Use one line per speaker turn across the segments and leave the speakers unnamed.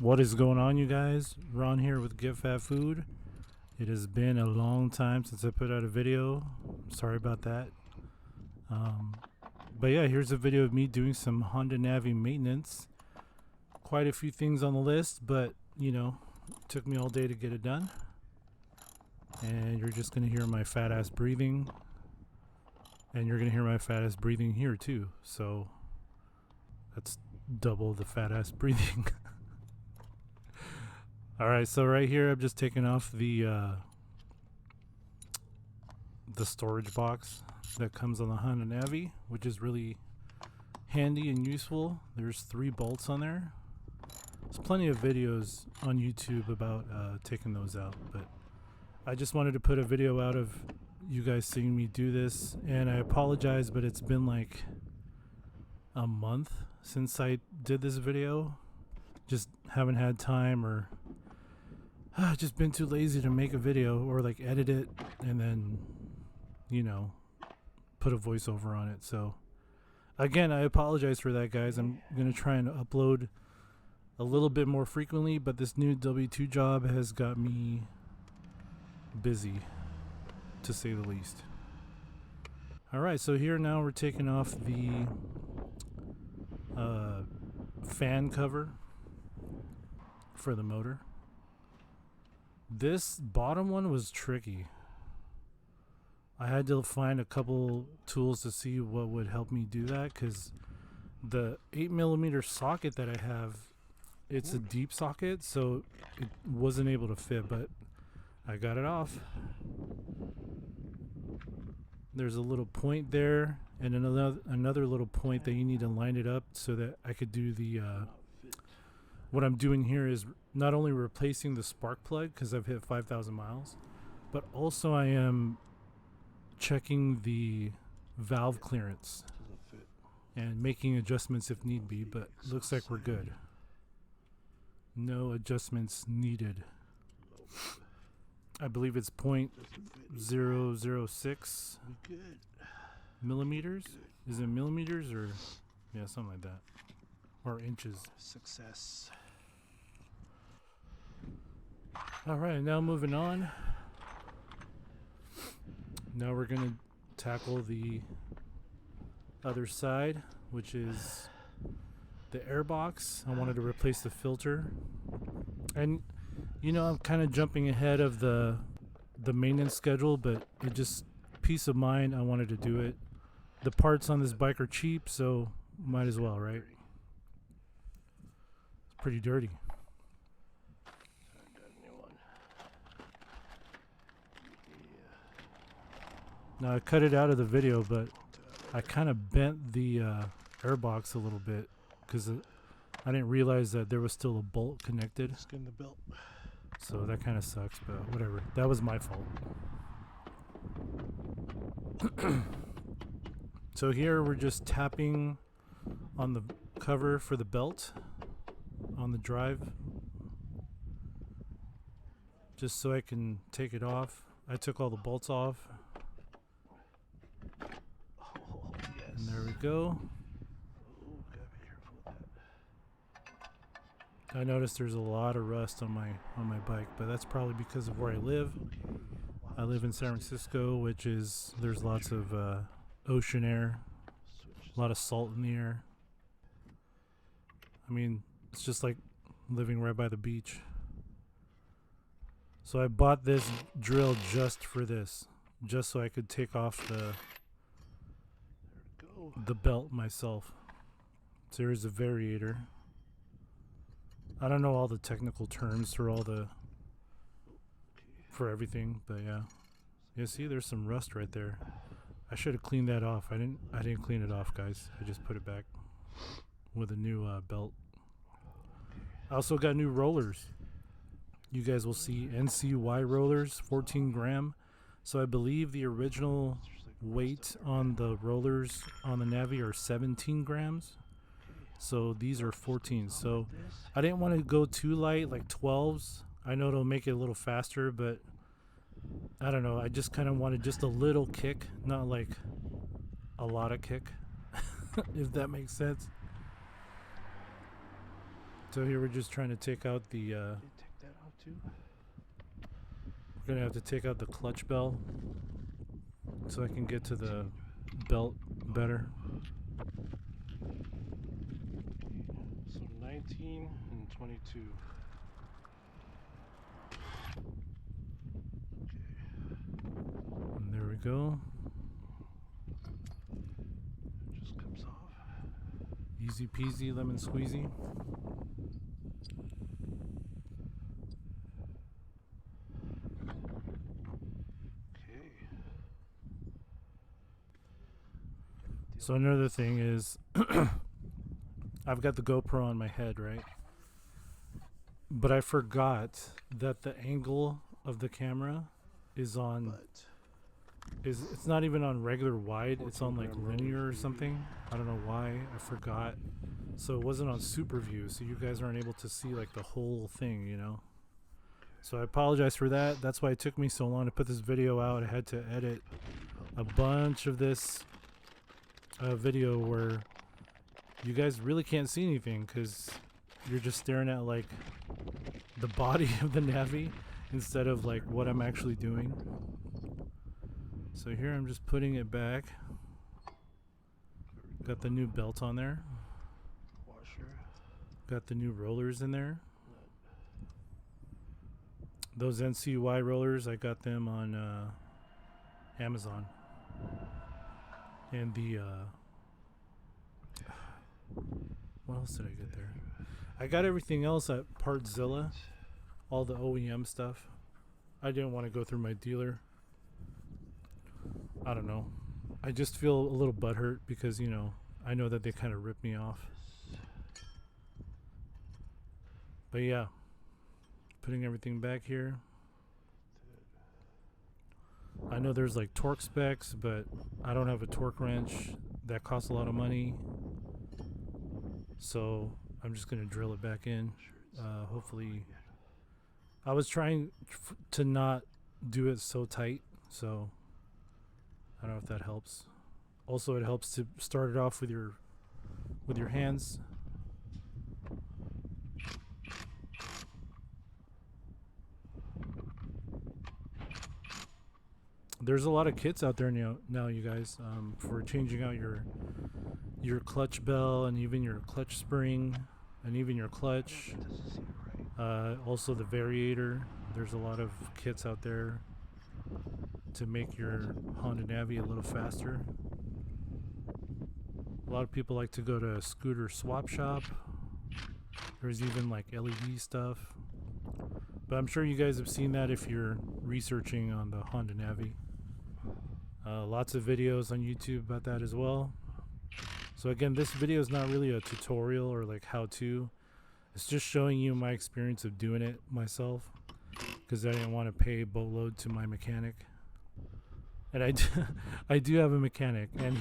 What is going on, you guys? Ron here with Get Phat Food. It has been a long time since I put out a video. Sorry about that. But yeah, here's a video of me doing some Honda Navi maintenance. Quite a few things on the list, but you know, it took me all day to get it done. And you're just gonna hear my fat ass breathing. And you're gonna hear my fat ass breathing here too. So that's double the fat ass breathing. Alright, so right here I'm just taking off the storage box that comes on the Honda Navi, which is really handy and useful. There's 3 bolts on there. There's plenty of videos on YouTube about taking those out, but I just wanted to put a video out of you guys seeing me do this, and I apologize, but it's been like a month since I did this video. Just haven't had time, or just been too lazy to make a video or like edit it and then, you know, put a voiceover on it. So again, I apologize for that, guys. I'm gonna try and upload a little bit more frequently, but this new W2 job has got me busy, to say the least. Alright, so here now we're taking off the fan cover for the motor. This bottom one was tricky. I had to find a couple tools to see what would help me do that, because the 8mm socket that I have, it's a deep socket, so it wasn't able to fit, but I got it off. There's a little point there and another little point that you need to line it up so that I could do the what I'm doing here is not only replacing the spark plug because I've hit 5,000 miles, but also I am checking the valve clearance and making adjustments if need be, but looks like we're good. No adjustments needed. I believe it's 0.006 millimeters. Is it millimeters or yeah, something like that, or inches?
Success.
All right, now moving on. Now we're gonna tackle the other side, which is the air box. I wanted to replace the filter, and you know, I'm kind of jumping ahead of the maintenance schedule, but it just peace of mind. I wanted to do it. The parts on this bike are cheap, so might as well, right? It's pretty dirty. Now I cut it out of the video, but I kind of bent the air box a little bit because I didn't realize that there was still a bolt connected.
Skin the belt.
So that kind of sucks, but whatever. That was my fault. So here we're just tapping on the cover for the belt on the drive, just so I can take it off. I took all the bolts off. And there we go. I noticed there's a lot of rust on my bike, but that's probably because of where I live. I live in San Francisco, which is, there's lots of ocean air, a lot of salt in the air. I mean, it's just like living right by the beach. So I bought this drill just for this, just so I could take off the belt myself. So here's a variator. I don't know all the technical terms for everything, but yeah. You see, there's some rust right there. I should have cleaned that off. I didn't clean it off, guys. I just put it back with a new belt. I also got new rollers. You guys will see NCY rollers, 14 gram. So I believe the original weight on the rollers on the Navi are 17 grams. So these are 14. So I didn't want to go too light, like 12s. I know it'll make it a little faster, but I don't know. I just kind of wanted just a little kick, not like a lot of kick, if that makes sense. So here we're just trying to take out the
Take that out too.
we're gonna have to take out the clutch bell so I can get to the belt better.
So 19 and 22.
And there we go.
It just comes off.
Easy peasy lemon squeezy.
Okay.
So another thing is I've got the GoPro on my head, right? But I forgot that the angle of the camera is on it's not even on regular wide, it's on like linear or something. I don't know why, I forgot. So it wasn't on super view, so you guys aren't able to see like the whole thing, you know. So I apologize for that. That's why it took me so long to put this video out. I had to edit a bunch of this video where you guys really can't see anything because you're just staring at like the body of the Navi instead of like what I'm actually doing. So here I'm just putting it back. Got the new belt on there.
Washer.
Got the new rollers in there. Those NCY rollers, I got them on Amazon. And the what else did I get there? I got everything else at Partzilla, all the OEM stuff. I didn't want to go through my dealer. I don't know. I just feel a little butthurt because, you know, I know that they kind of ripped me off. But yeah, putting everything back here. I know there's like torque specs, but I don't have a torque wrench. That costs a lot of money. So I'm just going to drill it back in. Hopefully. I was trying to not do it so tight, so I don't know if that helps. Also, it helps to start it off with your hands. There's a lot of kits out there now, you guys, for changing out your clutch bell and even your clutch spring and even your clutch. Also the variator. There's a lot of kits out there to make your Honda Navi a little faster. A lot of people like to go to a scooter swap shop. There's even like LED stuff. But I'm sure you guys have seen that if you're researching on the Honda Navi. Lots of videos on YouTube about that as well. So again, this video is not really a tutorial or like how-to. It's just showing you my experience of doing it myself, because I didn't want to pay a boatload to my mechanic. And I do have a mechanic, and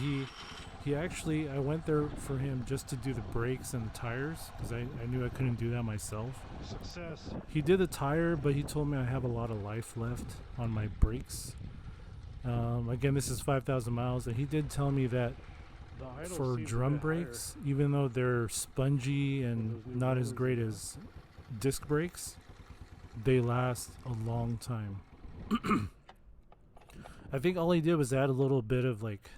he actually, I went there for him just to do the brakes and the tires, because I knew I couldn't do that myself.
Success.
He did the tire, but he told me I have a lot of life left on my brakes. Again, this is 5,000 miles, and he did tell me that for drum brakes, even though they're spongy and not as great as disc brakes, they last a long time. I think all he did was add a little bit of like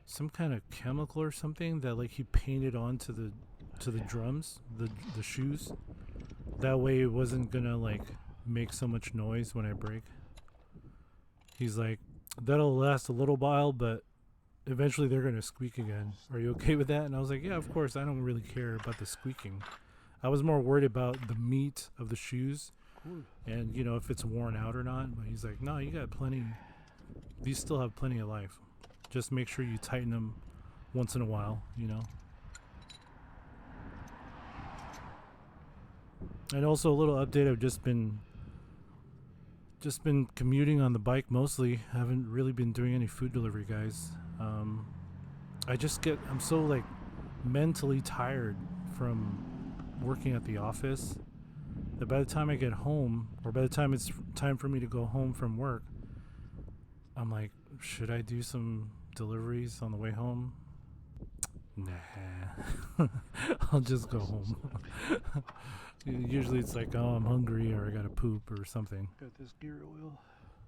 some kind of chemical or something that like he painted onto the drums, the shoes. That way it wasn't gonna like make so much noise when I brake. He's like, that'll last a little while, but eventually they're gonna squeak again. Are you okay with that? And I was like, yeah, of course. I don't really care about the squeaking. I was more worried about the meat of the shoes and, you know, if it's worn out or not. But he's like, no, you got plenty. These still have plenty of life. Just make sure you tighten them once in a while, you know. And also a little update, I've just been commuting on the bike mostly. Haven't really been doing any food delivery, guys. I'm so like mentally tired from working at the office that by the time I get home, or by the time it's time for me to go home from work, I'm like, should I do some deliveries on the way home? Nah. I'll just go home. Usually it's like, oh, I'm hungry or I gotta poop or something.
Got this gear oil.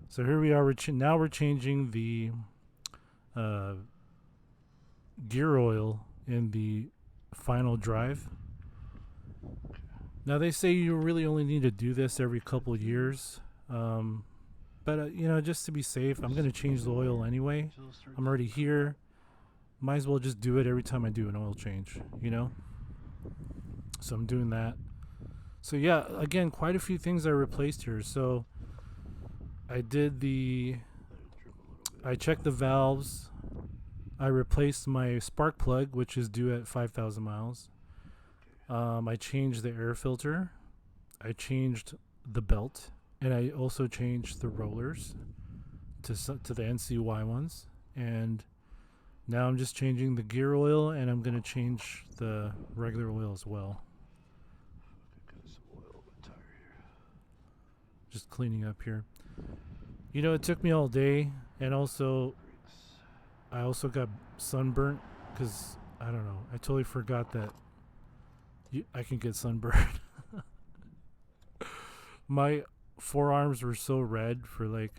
So here we are. Now we're changing the gear oil in the final drive. Now they say you really only need to do this every couple years, but you know, just to be safe, I'm gonna change the oil anyway. I'm already here. Might as well just do it every time I do an oil change, you know. So I'm doing that. So yeah, again, quite a few things I replaced here. So I checked the valves. I replaced my spark plug, which is due at 5,000 miles. I changed the air filter. I changed the belt, and I also changed the rollers to the NCY ones. And now I'm just changing the gear oil, and I'm gonna change the regular oil as well. Just cleaning up here. You know, it took me all day, and also I also got sunburnt because I don't know. I totally forgot that I can get sunburned. My forearms were so red for like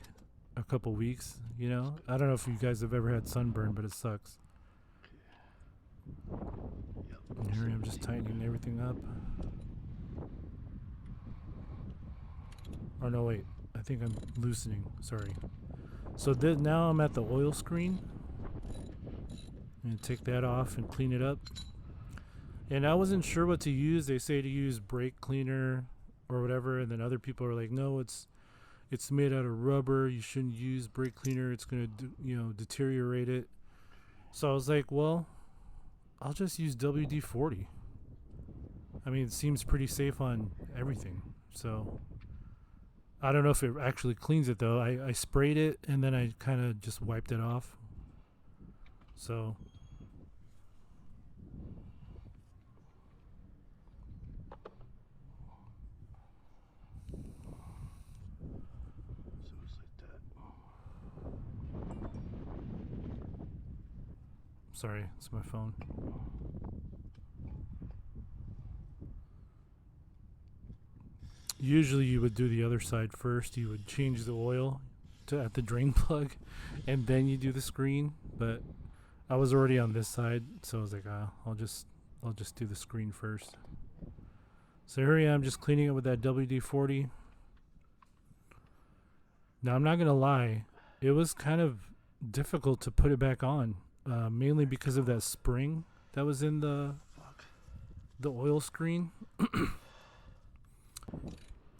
a couple weeks, you know. I don't know if you guys have ever had sunburn, but it sucks. And here I'm just tightening everything up. Oh no, wait. I think I'm loosening. Sorry. So now I'm at the oil screen. I'm going to take that off and clean it up. And I wasn't sure what to use. They say to use brake cleaner or whatever, and then other people are like, no, it's made out of rubber. You shouldn't use brake cleaner. It's going to deteriorate it. So I was like, well, I'll just use WD-40. I mean, it seems pretty safe on everything. So I don't know if it actually cleans it though. I sprayed it and then I kind of just wiped it off. So
it's like that.
sorry, it's my phone. Usually you would do the other side first. You would change the oil at the drain plug, and then you do the screen. But I was already on this side, so I was like, I'll just do the screen first. So here I am, just cleaning it with that WD-40. Now I'm not gonna lie, it was kind of difficult to put it back on, mainly because of that spring that was in the oil screen.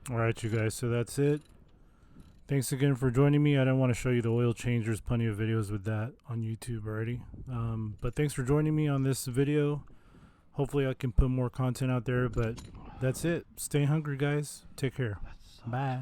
Alright, you guys, so that's it. Thanks again for joining me. I don't want to show you the oil change. There's plenty of videos with that on YouTube already. But thanks for joining me on this video. Hopefully I can put more content out there, but that's it. Stay hungry, guys. Take care. Bye.